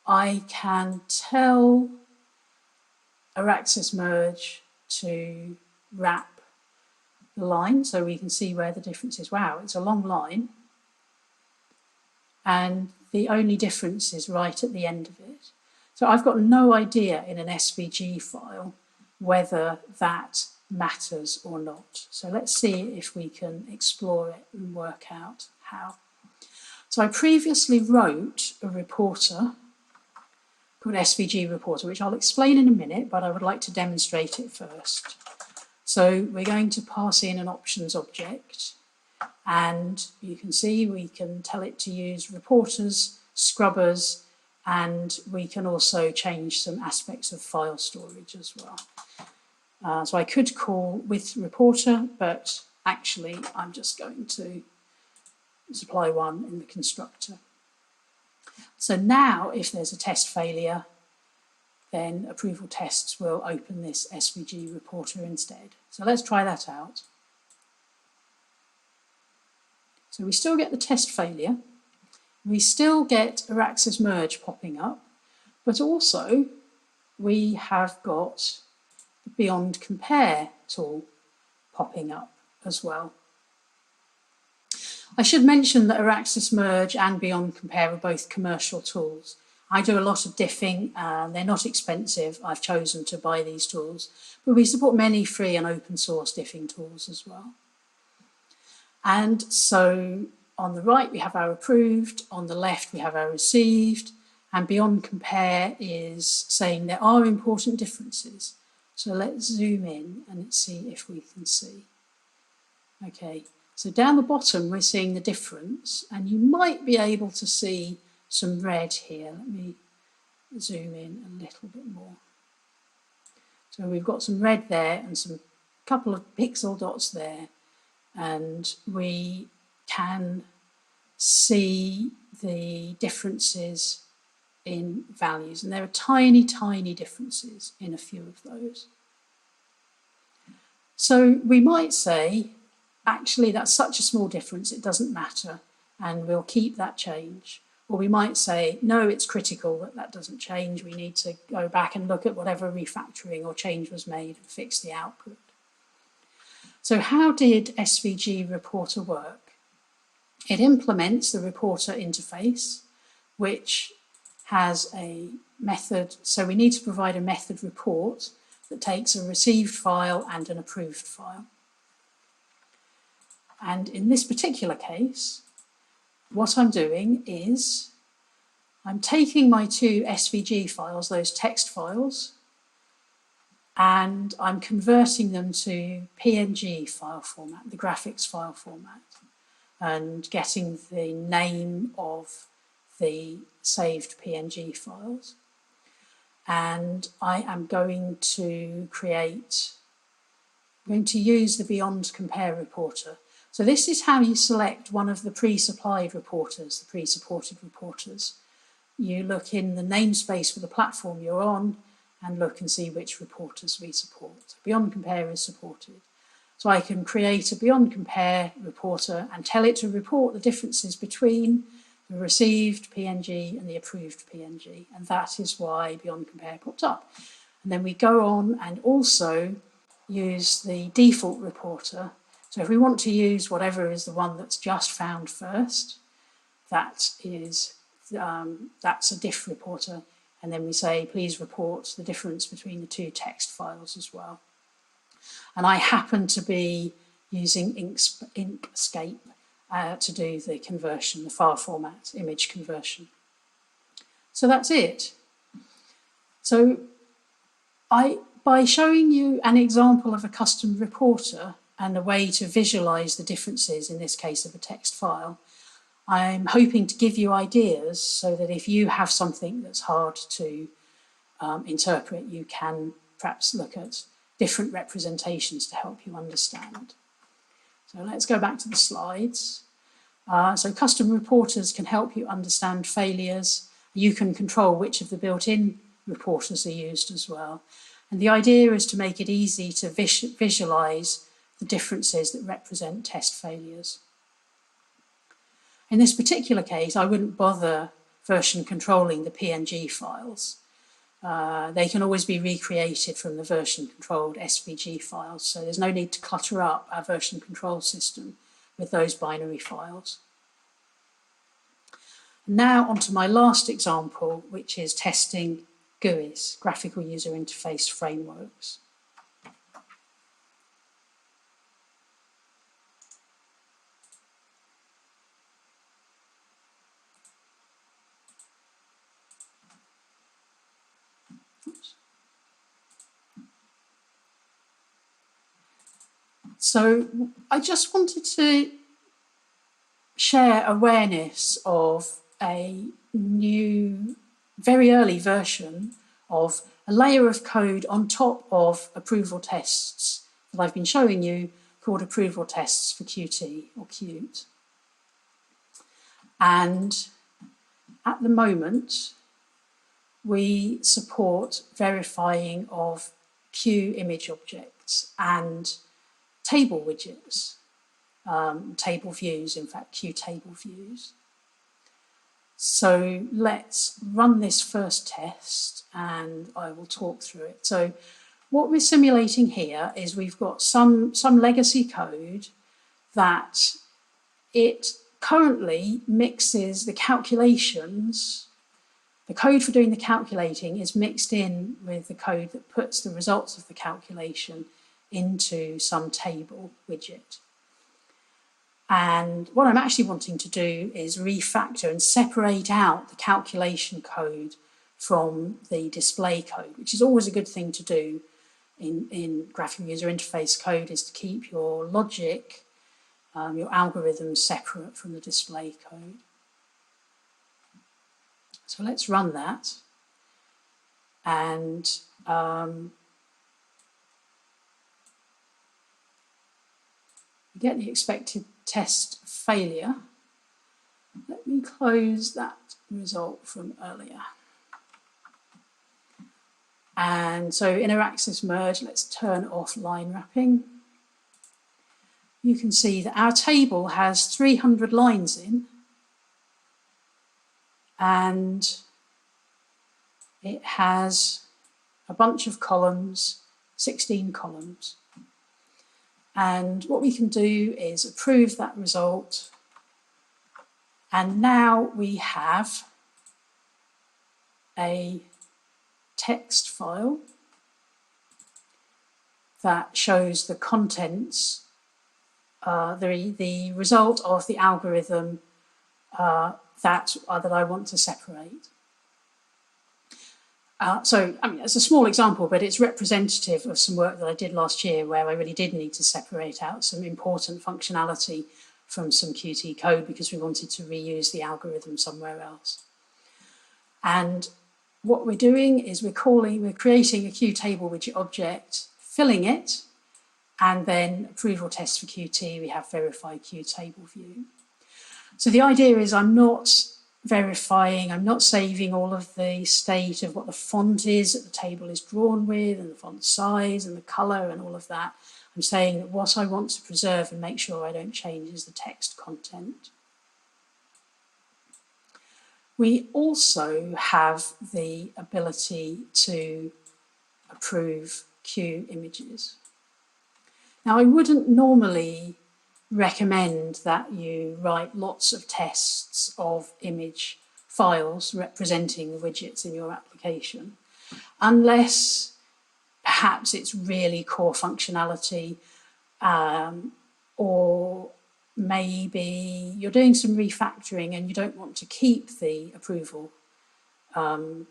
I can tell Araxis merge to wrap the line so we can see where the difference is. Wow, it's a long line. And the only difference is right at the end of it. So I've got no idea in an SVG file whether that matters or not. So let's see if we can explore it and work out how. So I previously wrote a reporter called SVG reporter, which I'll explain in a minute, but I would like to demonstrate it first. So we're going to pass in an options object, and you can see we can tell it to use reporters, scrubbers, and we can also change some aspects of file storage as well. So I could call with reporter, but actually I'm just going to supply one in the constructor. So now if there's a test failure, then approval tests will open this SVG reporter instead. So let's try that out. So we still get the test failure. We still get Araxis merge popping up, but also we have got the Beyond Compare tool popping up as well. I should mention that Araxis merge and Beyond Compare are both commercial tools. I do a lot of diffing, they're not expensive. I've chosen to buy these tools, but we support many free and open source diffing tools as well. And so on the right we have our approved, on the left we have our received, and Beyond Compare is saying there are important differences. So let's zoom in and see if we can see. Okay, so down the bottom we're seeing the difference, and you might be able to see some red here. Let me zoom in a little bit more. So we've got some red there and some couple of pixel dots there, and we can see the differences in values, and there are tiny, tiny differences in a few of those. So we might say, actually, that's such a small difference, it doesn't matter, and we'll keep that change. Or we might say, no, it's critical that that doesn't change. We need to go back and look at whatever refactoring or change was made and fix the output. So how did SVG Reporter work? It implements the reporter interface, which has a method. So we need to provide a method report that takes a received file and an approved file. And in this particular case, what I'm doing is I'm taking my two SVG files, those text files, and I'm converting them to PNG file format, the graphics file format, and getting the name of the saved PNG files. And I am going to use the Beyond Compare reporter. So this is how you select one of the pre-supplied reporters, the pre-supported reporters. You look in the namespace for the platform you're on and look and see which reporters we support. Beyond Compare is supported. So I can create a Beyond Compare reporter and tell it to report the differences between the received PNG and the approved PNG. And that is why Beyond Compare popped up. And then we go on and also use the default reporter. So if we want to use whatever is the one that's just found first, that's a diff reporter. And then we say, please report the difference between the two text files as well. And I happen to be using Inkscape to do the conversion, the file format, image conversion. So that's it. So by showing you an example of a custom reporter and a way to visualize the differences, in this case of a text file, I'm hoping to give you ideas so that if you have something that's hard to interpret, you can perhaps look at different representations to help you understand. So let's go back to the slides. So custom reporters can help you understand failures. You can control which of the built-in reporters are used as well. And the idea is to make it easy to visualize the differences that represent test failures. In this particular case, I wouldn't bother version controlling the PNG files. they can always be recreated from the version-controlled SVG files, so there's no need to clutter up our version control system with those binary files. Now onto my last example, which is testing GUIs, graphical user interface frameworks. So I just wanted to share awareness of a new, very early version of a layer of code on top of approval tests that I've been showing you, called approval tests for Qt or Qt. And at the moment, we support verifying of Q image objects and table widgets, table views, in fact, Q table views. So let's run this first test and I will talk through it. So what we're simulating here is we've got some legacy code that it currently mixes the calculations. The code for doing the calculating is mixed in with the code that puts the results of the calculation into some table widget. And what I'm actually wanting to do is refactor and separate out the calculation code from the display code, which is always a good thing to do in graphical user interface code, is to keep your logic, your algorithms separate from the display code. So let's run that. And you get the expected test failure. Let me close that result from earlier. And so in our axis merge, let's turn off line wrapping. You can see that our table has 300 lines in, and it has a bunch of columns, 16 columns. And what we can do is approve that result. And now we have a text file that shows the contents, the result of the algorithm that I want to separate. So, I mean, it's a small example, but it's representative of some work that I did last year where I really did need to separate out some important functionality from some Qt code because we wanted to reuse the algorithm somewhere else. And what we're doing is we're creating a Q table widget object, filling it, and then approval test for Qt, we have verify Q table view. So the idea is I'm not verifying, I'm not saving all of the state of what the font is that the table is drawn with and the font size and the colour and all of that. I'm saying that what I want to preserve and make sure I don't change is the text content. We also have the ability to approve Q images. Now, I wouldn't normally recommend that you write lots of tests of image files representing the widgets in your application, unless perhaps it's really core functionality, or maybe you're doing some refactoring and you don't want to keep the approval, the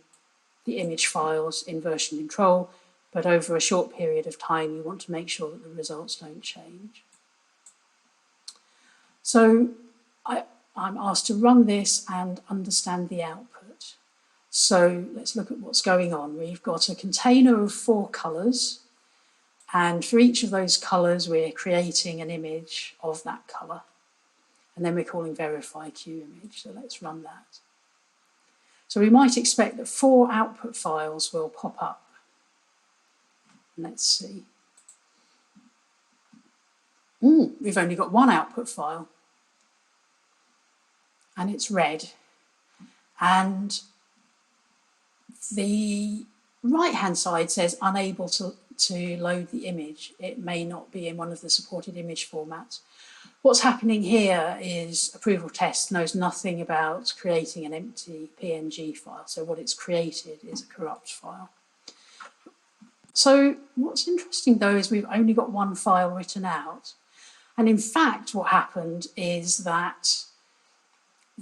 image files in version control, but over a short period of time you want to make sure that the results don't change. So I'm asked to run this and understand the output. So let's look at what's going on. We've got a container of 4 colours, and for each of those colours we're creating an image of that colour. And then we're calling verify Q image, so let's run that. So we might expect that 4 output files will pop up. Let's see. We've only got 1 output file, and it's red. And the right-hand side says unable to load the image. It may not be in one of the supported image formats. What's happening here is approval test knows nothing about creating an empty PNG file. So what it's created is a corrupt file. So what's interesting though is we've only got one file written out. And in fact, what happened is that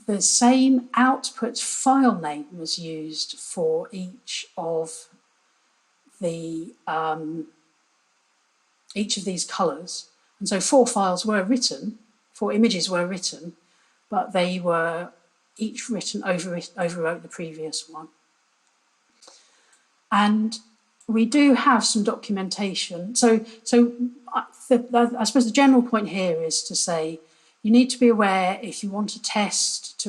the same output file name was used for each of these colours. And so 4 files were written, 4 images were written, but they were each written overwrote the previous one. And we do have some documentation. So I suppose the general point here is to say you need to be aware if you want to test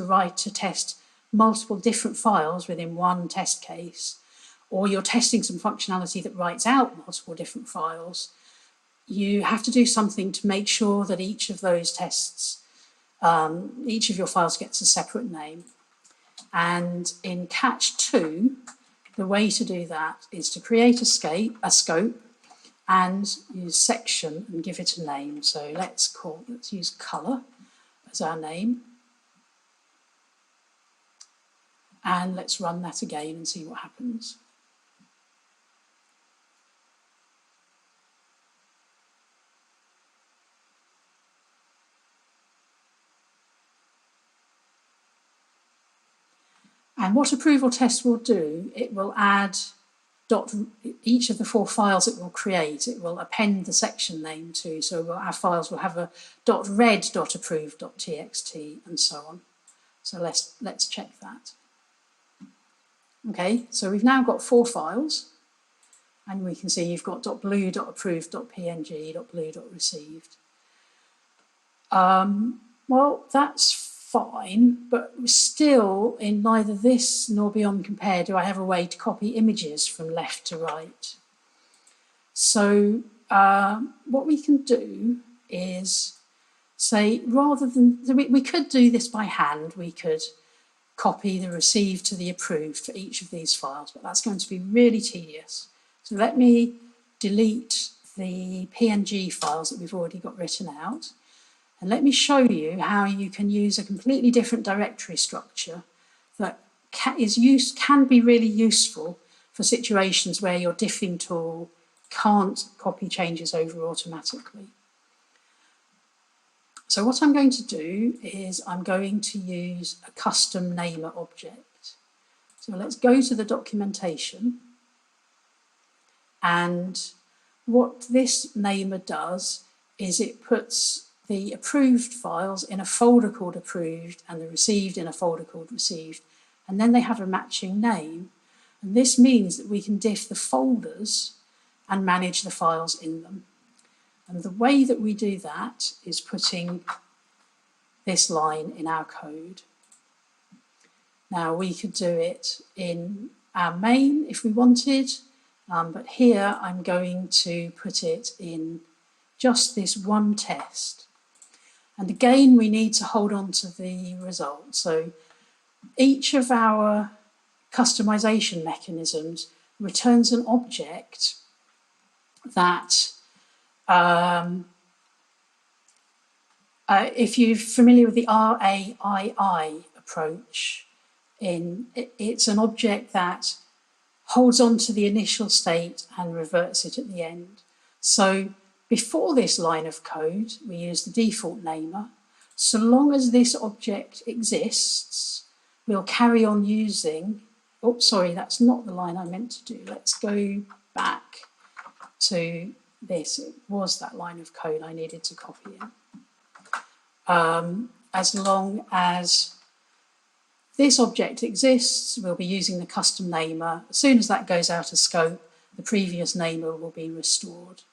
multiple different files within one test case, or you're testing some functionality that writes out multiple different files, you have to do something to make sure that each of those tests, each of your files gets a separate name. And in Catch 2, the way to do that is to create a scope and use section and give it a name. So let's use colour as our name. And let's run that again and see what happens. And what approval test will do, it will add each of the 4 files it will create, it will append the section name to. So our files will have a .red.approved.txt and so on. So let's check that. Okay, so we've now got 4 files, and we can see you've got .blue.approved.png, .blue.received. Well, that's fine, but still in neither this nor Beyond Compare do I have a way to copy images from left to right. So what we can do is say, rather than, we could do this by hand, we could copy the received to the approved for each of these files, but that's going to be really tedious. So let me delete the PNG files that we've already got written out. And let me show you how you can use a completely different directory structure that can be really useful for situations where your diffing tool can't copy changes over automatically. So what I'm going to do is I'm going to use a custom namer object. So let's go to the documentation. And what this namer does is it puts the approved files in a folder called approved and the received in a folder called received, and then they have a matching name. And this means that we can diff the folders and manage the files in them. And the way that we do that is putting this line in our code. Now we could do it in our main if we wanted, but here I'm going to put it in just this one test. And again, we need to hold on to the result. So each of our customization mechanisms returns an object that, if you're familiar with the RAII approach, it's an object that holds on to the initial state and reverts it at the end. So before this line of code, we use the default namer. So long as this object exists, we'll carry on using, oops, sorry, that's not the line I meant to do. Let's go back to this. It was that line of code I needed to copy in. As long as this object exists, we'll be using the custom namer. As soon as that goes out of scope, the previous namer will be restored.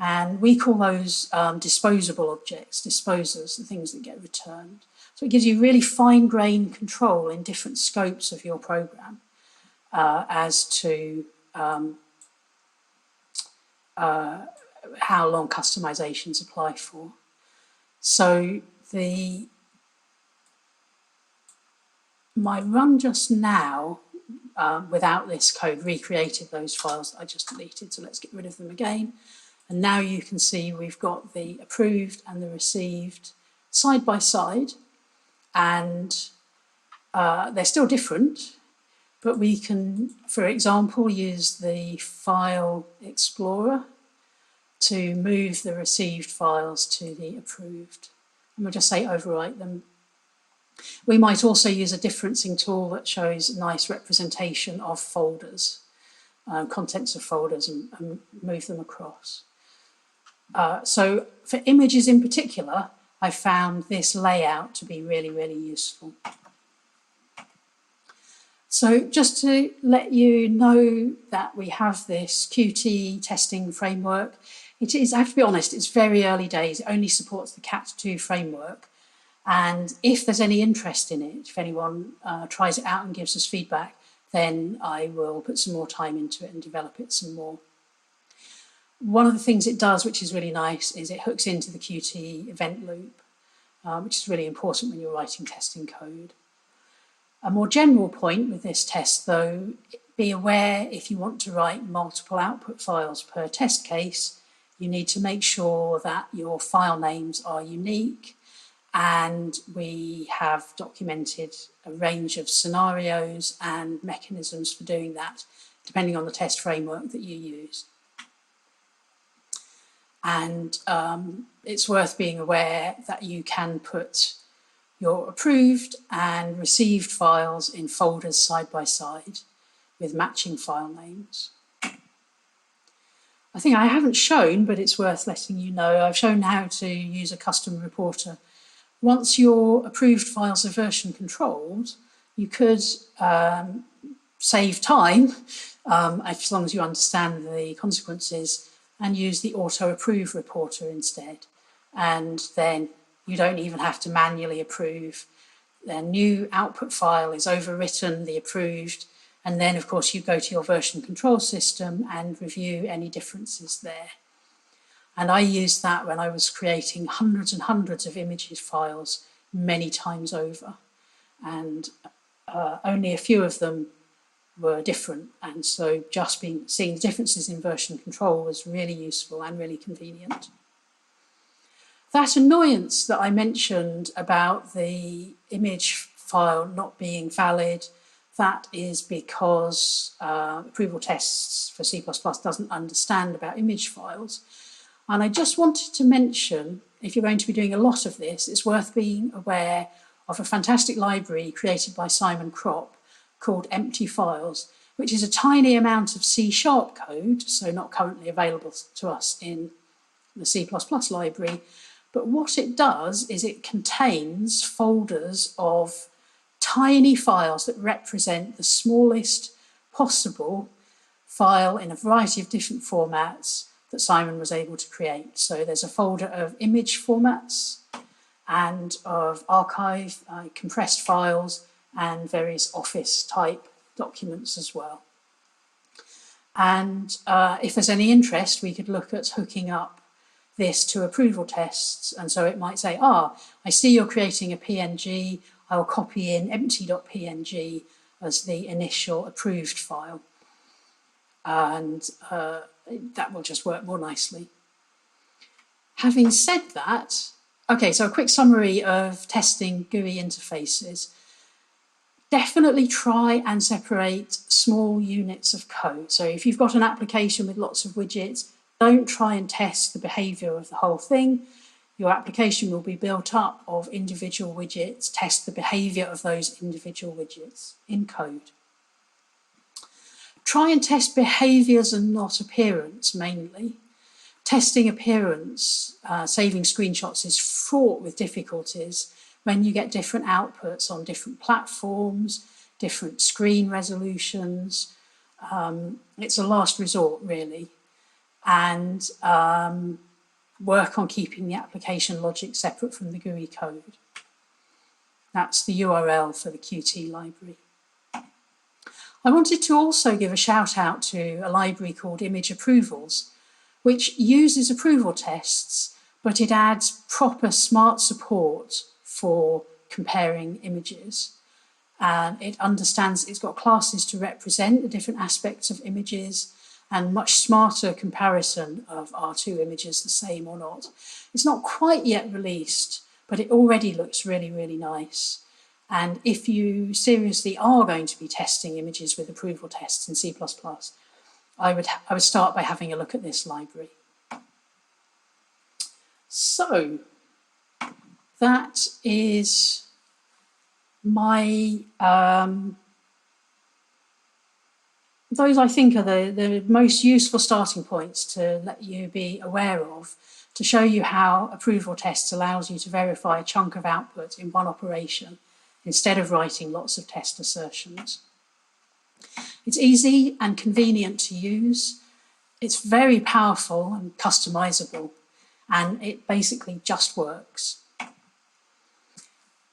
And we call those disposable objects, disposers, the things that get returned. So it gives you really fine-grained control in different scopes of your program as to how long customizations apply for. So my run just now without this code, recreated those files that I just deleted. So let's get rid of them again. And now you can see we've got the approved and the received side by side, and they're still different, but we can, for example, use the File Explorer to move the received files to the approved. And we'll just say overwrite them. We might also use a differencing tool that shows a nice representation of folders, contents of folders, and move them across. So for images in particular, I found this layout to be really, really useful. So just to let you know that we have this Qt testing framework, it is, I have to be honest, it's very early days. It only supports the Cat2 framework. And if there's any interest in it, if anyone tries it out and gives us feedback, then I will put some more time into it and develop it some more. One of the things it does, which is really nice, is it hooks into the Qt event loop, which is really important when you're writing testing code. A more general point with this test, though, be aware if you want to write multiple output files per test case, you need to make sure that your file names are unique, and we have documented a range of scenarios and mechanisms for doing that, depending on the test framework that you use. And it's worth being aware that you can put your approved and received files in folders side by side with matching file names. I think I haven't shown, but it's worth letting you know, I've shown how to use a custom reporter. Once your approved files are version controlled, you could save time, as long as you understand the consequences, and use the auto-approve reporter instead. And then you don't even have to manually approve. The new output file is overwritten, the approved, and then of course you go to your version control system and review any differences there. And I used that when I was creating hundreds and hundreds of images files many times over. And only a few of them were different. And so just seeing the differences in version control was really useful and really convenient. That annoyance that I mentioned about the image file not being valid, that is because approval tests for C++ doesn't understand about image files. And I just wanted to mention, if you're going to be doing a lot of this, it's worth being aware of a fantastic library created by Simon Kropp called Empty Files, which is a tiny amount of C# code, so not currently available to us in the C++ library. But what it does is it contains folders of tiny files that represent the smallest possible file in a variety of different formats that Simon was able to create. So there's a folder of image formats and of archive, compressed files, and various Office type documents as well. And if there's any interest, we could look at hooking up this to approval tests. And so it might say, I see you're creating a PNG, I'll copy in empty.png as the initial approved file. And that will just work more nicely. Having said that, okay, so a quick summary of testing GUI interfaces. Definitely try and separate small units of code. So if you've got an application with lots of widgets, don't try and test the behavior of the whole thing. Your application will be built up of individual widgets. Test the behavior of those individual widgets in code. Try and test behaviors and not appearance mainly. Testing appearance, saving screenshots, is fraught with difficulties when you get different outputs on different platforms, different screen resolutions. It's a last resort, really. And work on keeping the application logic separate from the GUI code. That's the URL for the Qt library. I wanted to also give a shout out to a library called Image Approvals, which uses approval tests, but it adds proper smart support for comparing images. and it understands it's got classes to represent the different aspects of images, and much smarter comparison of are two images the same or not. It's not quite yet released, but it already looks really, really nice. And if you seriously are going to be testing images with approval tests in C++, I would start by having a look at this library. So that is my those I think are the most useful starting points to let you be aware of, to show you how approval tests allows you to verify a chunk of output in one operation instead of writing lots of test assertions. It's easy and convenient to use. It's very powerful and customizable, and it basically just works.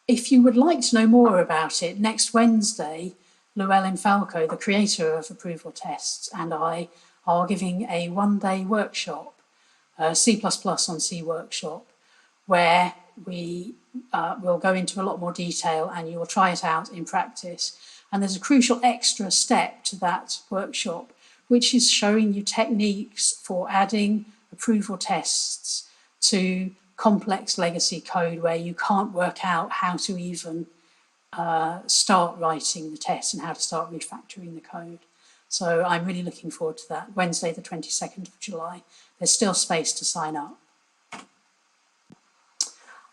If you would like to know more about it, next Wednesday, Llewellyn Falco, the creator of approval tests, and I are giving a one-day workshop, a CppOnSea workshop, where we will go into a lot more detail and you will try it out in practice. And there's a crucial extra step to that workshop, which is showing you techniques for adding approval tests to complex legacy code where you can't work out how to even start writing the test and how to start refactoring the code. So I'm really looking forward to that. Wednesday, the 22nd of July. There's still space to sign up.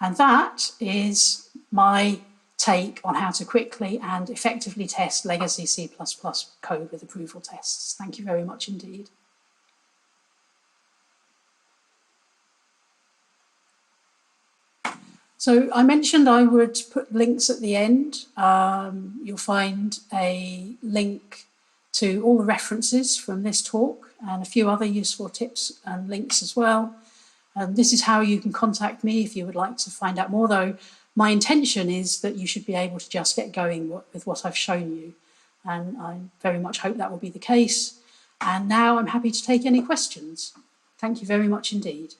And that is my take on how to quickly and effectively test legacy C++ code with approval tests. Thank you very much indeed. So I mentioned I would put links at the end. You'll find a link to all the references from this talk and a few other useful tips and links as well. And this is how you can contact me if you would like to find out more, though my intention is that you should be able to just get going with what I've shown you. And I very much hope that will be the case. And now I'm happy to take any questions. Thank you very much indeed.